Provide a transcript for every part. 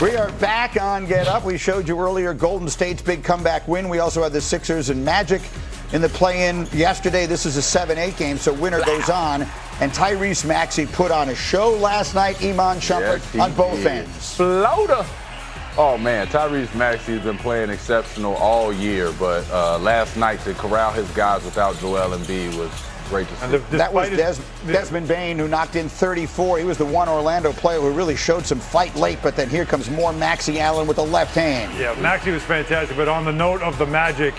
We are back on Get Up. We showed you earlier Golden State's big comeback win. We also had the Sixers and Magic in the play-in yesterday. This is a 7-8 game, so winner goes on. And Tyrese Maxey put on a show last night. Iman Shumpert on both ends. Floater. Oh, man, Tyrese Maxey has been playing exceptional all year, but last night to corral his guys without Joel Embiid was great to see. That was Desmond Bane, who knocked in 34. He was the one Orlando player who really showed some fight late, but then here comes more Maxey Allen with the left hand. Yeah, Maxey was fantastic, but on the note of the Magic,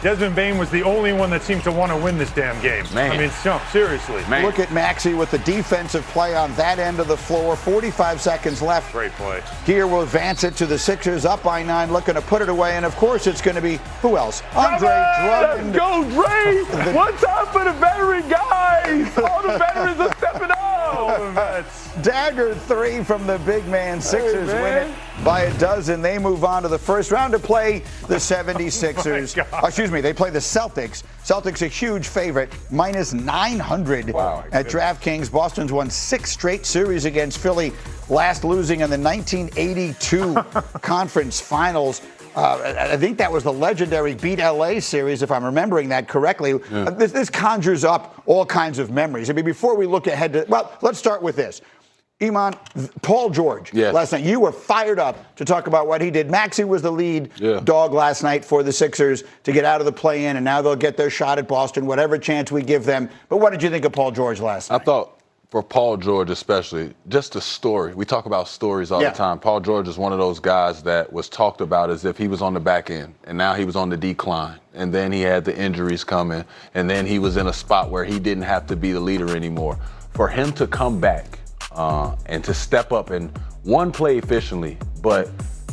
Desmond Bane was the only one that seemed to want to win this damn game. Man. I mean, seriously. Man. Look at Maxey with the defensive play on that end of the floor. 45 seconds left. Great play. Gear will advance it to the Sixers, up by 9, looking to put it away. And, of course, it's going to be, who else? Andre Drummond. Let's go, Dre! One time for the veteran guys! All the veterans are stepping up! Dagger 3 from the big man. Sixers win it by a dozen. They move on to the first round to play the 76ers. Excuse me, they play the Celtics. Celtics a huge favorite, minus 900 at DraftKings. Boston's won 6 straight series against Philly, last losing in the 1982 conference finals. I think that was the legendary Beat LA series, if I'm remembering that correctly. Yeah. This conjures up all kinds of memories. I mean, before we look ahead to, well, let's start with this. Iman, Paul George, last night, you were fired up to talk about what he did. Maxey was the lead dog last night for the Sixers to get out of the play-in, and now they'll get their shot at Boston, whatever chance we give them. But what did you think of Paul George last night? I thought, for Paul George especially, just a story. We talk about stories all the time. Paul George is one of those guys that was talked about as if he was on the back end, and now he was on the decline. And then he had the injuries coming, and then he was in a spot where he didn't have to be the leader anymore. For him to come back and to step up and, one, play efficiently, but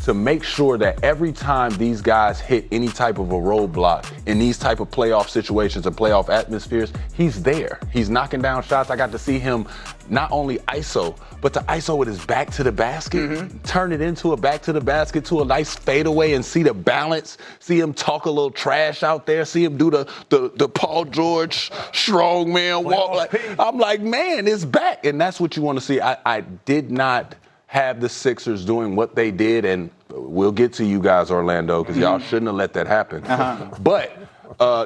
to make sure that every time these guys hit any type of a roadblock in these type of playoff situations and playoff atmospheres, he's there. He's knocking down shots. I got to see him not only ISO, but to ISO with his back to the basket, turn it into a back to the basket to a nice fadeaway and see the balance, see him talk a little trash out there, see him do the Paul George strongman walk. I'm like, man, it's back. And that's what you want to see. I did not have the Sixers doing what they did, and we'll get to you guys, Orlando, because y'all shouldn't have let that happen. But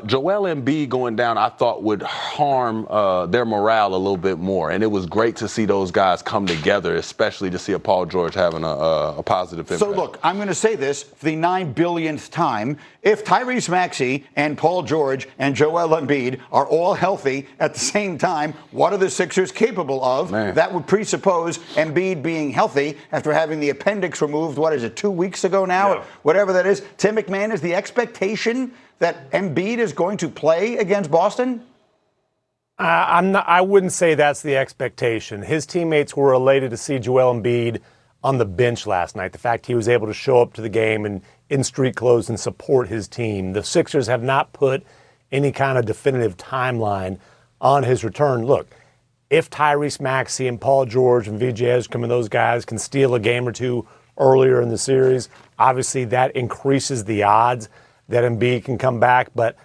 Joel Embiid going down, I thought would harm their morale a little bit more, and it was great to see those guys come together, especially to see a Paul George having a positive impact. So look, I'm going to say this for the 9 billionth time. If Tyrese Maxey and Paul George and Joel Embiid are all healthy at the same time, what are the Sixers capable of? Man. That would presuppose Embiid being healthy after having the appendix removed, what is it, 2 weeks ago now? Yeah. Whatever that is. Tim McMahon, is the expectation that Embiid is going to play against Boston? I wouldn't say that's the expectation. His teammates were elated to see Joel Embiid on the bench last night. The fact he was able to show up to the game and in street clothes and support his team. The Sixers have not put any kind of definitive timeline on his return. Look, if Tyrese Maxey and Paul George and VJ Ezra and those guys can steal a game or two earlier in the series, obviously that increases the odds that Embiid can come back. But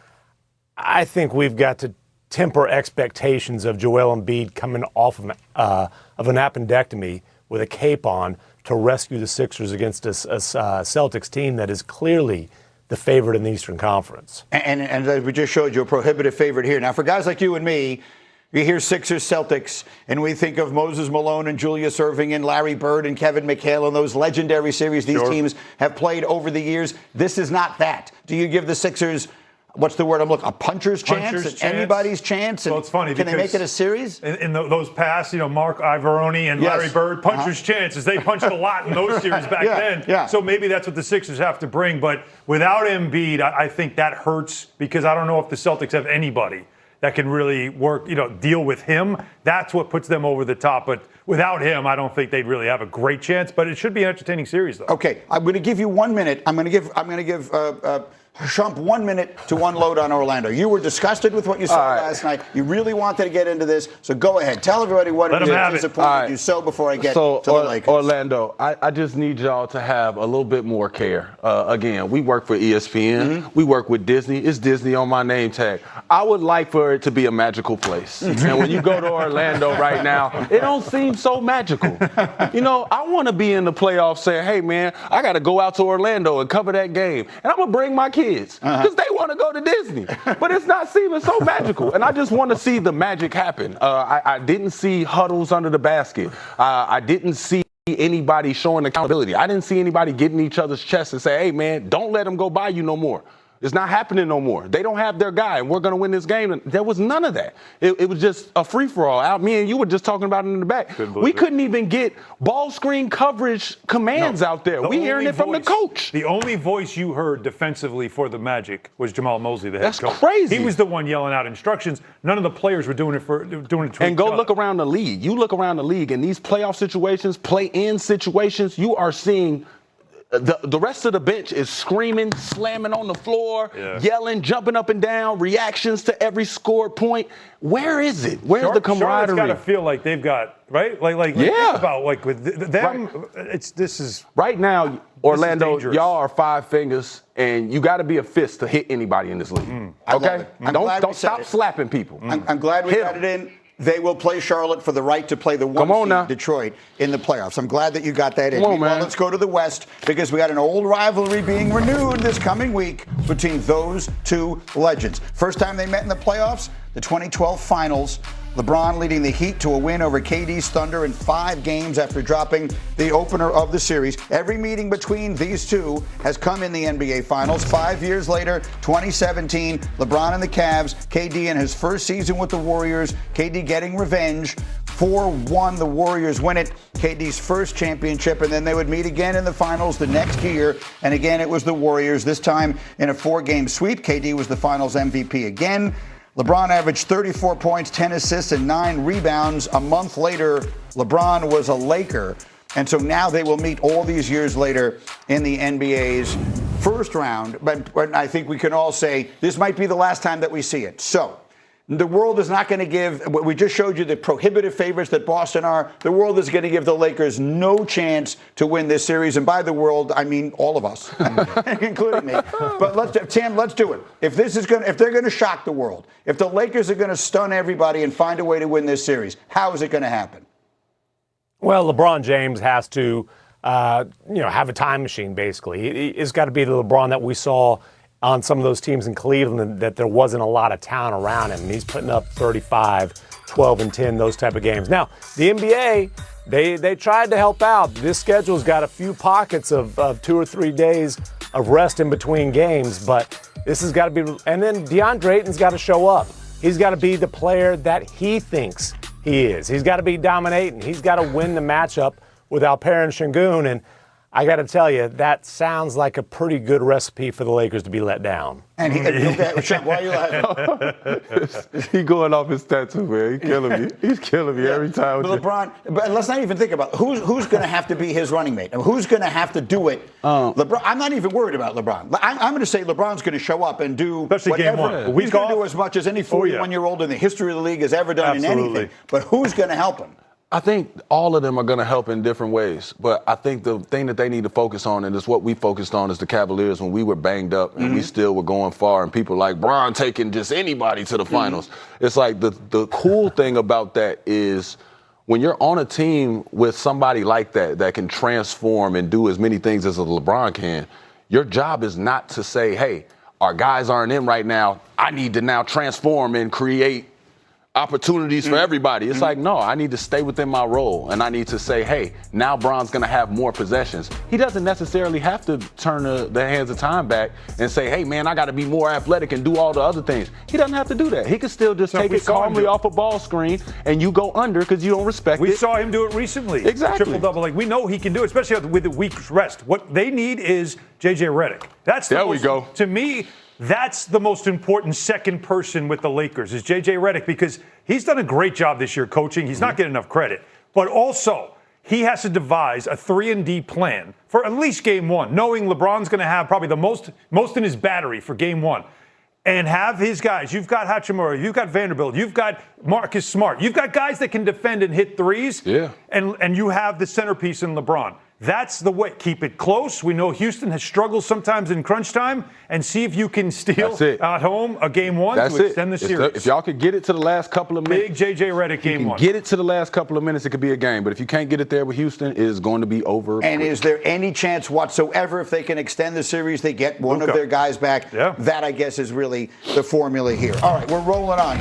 I think we've got to temper expectations of Joel Embiid coming off of an appendectomy with a cape on to rescue the Sixers against a Celtics team that is clearly the favorite in the Eastern Conference. And as we just showed you, a prohibitive favorite here. Now, for guys like you and me, we hear Sixers, Celtics, and we think of Moses Malone and Julius Erving and Larry Bird and Kevin McHale and those legendary series these teams have played over the years. This is not that. Do you give the Sixers, what's the word I'm looking, a puncher's chance? Anybody's chance? Well, it's funny. Can they make it a series? In those past, Mark Ivoroni and Larry Bird, puncher's chances. They punched a lot in those series back then. Yeah. So maybe that's what the Sixers have to bring. But without Embiid, I think that hurts because I don't know if the Celtics have anybody that can really work, deal with him. That's what puts them over the top. But without him, I don't think they'd really have a great chance. But it should be an entertaining series, though. Okay, I'm going to give you 1 minute. I'm going to give Shump, 1 minute to unload on Orlando. You were disgusted with what you saw last night. You really wanted to get into this, so go ahead. Tell everybody what it is disappointed you so before I get to the Lakers. Orlando, I just need y'all to have a little bit more care. Again, we work for ESPN. We work with Disney. It's Disney on my name tag. I would like for it to be a magical place. And when you go to Orlando right now, it don't seem so magical. You know, I want to be in the playoffs saying, hey, man, I got to go out to Orlando and cover that game. And I'm going to bring my kids because they want to go to Disney. But it's not seeming so magical. And I just want to see the magic happen. I didn't see huddles under the basket. I didn't see anybody showing accountability. I didn't see anybody getting each other's chest and say, hey, man, don't let them go by you no more. It's not happening no more. They don't have their guy, and we're going to win this game. And there was none of that. It was just a free-for-all. Me and you were just talking about it in the back. We couldn't even get ball screen coverage commands out there. We hearing it from the coach. The only voice you heard defensively for the Magic was Jamal Mosley, the head coach. That's crazy. He was the one yelling out instructions. None of the players were doing it to and go each other. Look around the league. You look around the league, in these playoff situations, play-in situations, you are seeing the rest of the bench is screaming, slamming on the floor, yelling, jumping up and down, reactions to every scored point. Where is it? Where's the camaraderie? Charlotte's got to feel like they've got, right? Like think about, like, with them, this is... Right now, Orlando, y'all are 5 fingers, and you got to be a fist to hit anybody in this league. Okay? Don't stop slapping people. I'm glad we got it in. They will play Charlotte for the right to play the 1 seed Detroit in the playoffs. I'm glad that you got that in. Well, let's go to the West because we got an old rivalry being renewed this coming week between those two legends. First time they met in the playoffs, the 2012 Finals. LeBron leading the Heat to a win over KD's Thunder in 5 games after dropping the opener of the series. Every meeting between these two has come in the NBA Finals. 5 years later, 2017, LeBron and the Cavs, KD in his first season with the Warriors, KD getting revenge. 4-1, the Warriors win it, KD's first championship, and then they would meet again in the finals the next year, and again it was the Warriors, this time in a 4-game sweep. KD was the finals MVP again. LeBron averaged 34 points, 10 assists, and 9 rebounds. A month later, LeBron was a Laker. And so now they will meet all these years later in the NBA's first round. But I think we can all say this might be the last time that we see it. So the world is not going to give, we just showed you the prohibitive favorites that Boston are. The world is going to give the Lakers no chance to win this series. And by the world, I mean all of us, including me. But Sam, let's do it. If they're going to shock the world, if the Lakers are going to stun everybody and find a way to win this series, how is it going to happen? Well, LeBron James has to, have a time machine, basically. It's got to be the LeBron that we saw on some of those teams in Cleveland, that there wasn't a lot of talent around him. And he's putting up 35, 12, and 10, those type of games. Now, the NBA, they tried to help out. This schedule's got a few pockets of 2 or 3 days of rest in between games, but this has got to be. And then DeAndre Ayton's got to show up. He's got to be the player that he thinks he is. He's got to be dominating. He's got to win the matchup with Alperen Şengün. And I got to tell you, that sounds like a pretty good recipe for the Lakers to be let down. And why are you laughing? He going off his tattoo, man. He's killing me. He's killing me every time. But LeBron, but let's not even think about who's going to have to be his running mate. I mean, who's going to have to do it? LeBron. I'm not even worried about LeBron. I'm going to say LeBron's going to show up and do especially whatever. Game 1. He's going to do as much as any 41-year-old in the history of the league has ever done in anything. But who's going to help him? I think all of them are going to help in different ways. But I think the thing that they need to focus on, and it's what we focused on as the Cavaliers when we were banged up and we still were going far, and people like Bron taking just anybody to the finals. It's like the cool thing about that is when you're on a team with somebody like that can transform and do as many things as a LeBron can, your job is not to say, hey, our guys aren't in right now. I need to now transform and create opportunities for everybody. It's like, no, I need to stay within my role, and I need to say, hey, now Bron's going to have more possessions. He doesn't necessarily have to turn the hands of time back and say, hey, man, I got to be more athletic and do all the other things. He doesn't have to do that. He can still just take it calmly off a ball screen, and you go under because you don't respect it. We saw him do it recently. Exactly. Triple-double. Like, we know he can do it, especially with the week's rest. What they need is J.J. Redick. There we go. To me, that's the most important second person with the Lakers is J.J. Redick, because he's done a great job this year coaching. He's not getting enough credit. But also, he has to devise a 3-and-D plan for at least game one, knowing LeBron's going to have probably the most in his battery for game one. And have his guys. You've got Hachimura. You've got Vanderbilt. You've got Marcus Smart. You've got guys that can defend and hit threes. Yeah. And you have the centerpiece in LeBron. That's the way. Keep it close. We know Houston has struggled sometimes in crunch time, and see if you can steal at home a game one to extend the series. If y'all could get it to the last couple of minutes. Big J.J. Redick game one. Get it to the last couple of minutes, it could be a game. But if you can't get it there with Houston, it is going to be over. And is there any chance whatsoever if they can extend the series, they get one of their guys back? Yeah. That, I guess, is really the formula here. All right, we're rolling on.